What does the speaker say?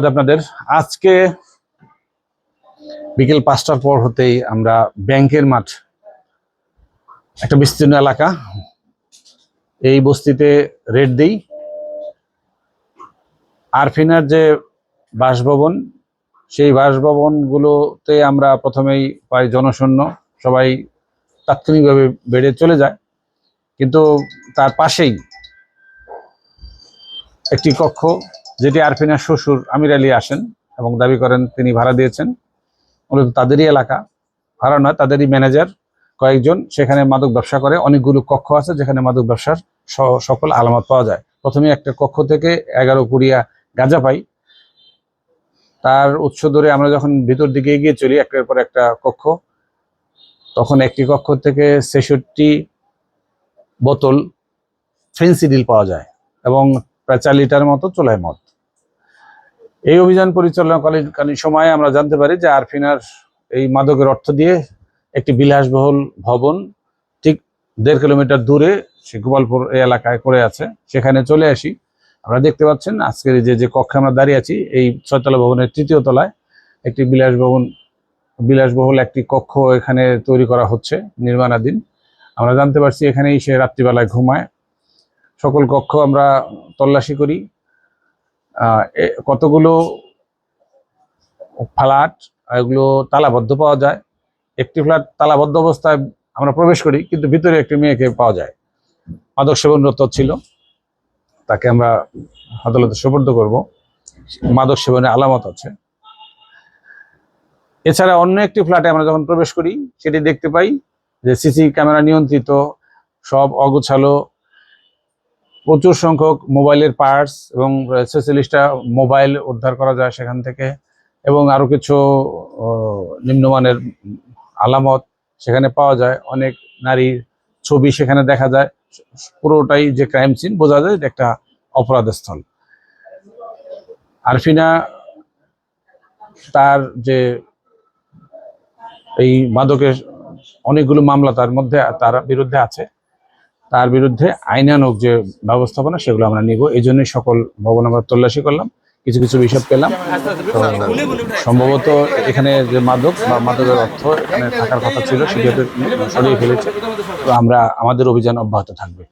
আপনাদের আজকে বিকেল 5টার পর হতেই আমরা ব্যাংকের মাঠ, একটা বিস্তীর্ণ এলাকা, এই বস্তিতে রেড দিই। আরফিনার যে বাসভবন, সেই বাসভবনগুলোতে আমরা প্রথমেই পাই জনশূন্য, সবাই তাৎক্ষণিকভাবে বেড়ে চলে যায়। কিন্তু তার পাশেই একটি কক্ষ, যেটি আরফিনার শ্বশুর আমির আলী আসেন এবং দাবি করেন তিনি ভাড়া দিয়েছেন। মূলত তাদেরই এলাকা, ভাড়া নয়, তাদেরই ম্যানেজার কয়েকজন সেখানে মাদক ব্যবসা করে। অনেকগুলো কক্ষ আছে যেখানে মাদক ব্যবসার সকল আলামত পাওয়া যায়। প্রথমে একটা কক্ষ থেকে 11 পুড়িয়া গাঁজা পাই। তার উৎস ধরে আমরা যখন ভিতর দিকে এগিয়ে চলি একটার পর একটা কক্ষ, তখন একটি কক্ষ থেকে 66 বোতল ফেন্সিডিল পাওয়া যায় এবং প্রায় 4 লিটার মতো চোলাই মদ। এই অভিযান পরিচালনাকালীন সময়ে আমরা জানতে পারি যে আরফিনার এই মাদকের অর্থ দিয়ে একটি বিলাসবহুল ভবন ঠিক 1.5 কিলোমিটার দূরে সে গোপালপুর এই এলাকায় করে আছে। সেখানে চলে আসি। আপনারা দেখতে পাচ্ছেন আজকের যে কক্ষে আমরা দাঁড়িয়ে আছি, এই 6 তলা ভবনের 3য় তলায় একটি বিলাসবহুল একটি কক্ষ এখানে তৈরি করা হচ্ছে, নির্মাণাধীন। আমরা জানতে পারছি এখানেই সে রাত্রিবেলায় ঘুমায়। সকল কক্ষ আমরা তল্লাশি করি। কতগুলো ফ্ল্যাট এগুলো তালাবদ্ধ পাওয়া যায়। একটি ফ্ল্যাট তালাবদ্ধ অবস্থায় আমরা প্রবেশ করি, কিন্তু ভিতরে একটি মেয়েকে পাওয়া যায়, মাদক সেবনরত ছিল। তাকে আমরা আদালতে সোপর্দ করব, মাদক সেবনের আলামত আছে। এছাড়া অন্য একটি ফ্ল্যাটে আমরা যখন প্রবেশ করি, সেটি দেখতে পাই যে সিসি ক্যামেরা নিয়ন্ত্রিত, সব অগোছালো, প্রচুর সংখ্যক মোবাইলের পার্টস এবং 46টা মোবাইল উদ্ধার করা যায় সেখান থেকে, এবং আরো কিছু নিম্নমানের আলামত সেখানে পাওয়া যায়। অনেক নারীর ছবি সেখানে দেখা যায়। পুরোটাই যে ক্রাইম সিন, বোঝা যায় এটা একটা অপরাধ স্থল। আরফিনা তার যে এই মাদকের অনেকগুলো মামলা তার বিরুদ্ধে আছে, তার বিরুদ্ধে আইনানুগ যে ব্যবস্থাপনা সেগুলো আমরা নিব। এই জন্যই সকল ভবন আমরা তল্লাশি করলাম, কিছু কিছু বিষয় পেলাম। সম্ভবত এখানে যে মাদক বা মাদকের অর্থ এখানে থাকার কথা ছিল সেটা সরিয়ে ফেলেছে। তো আমরা আমাদের অভিযান অব্যাহত থাকবে।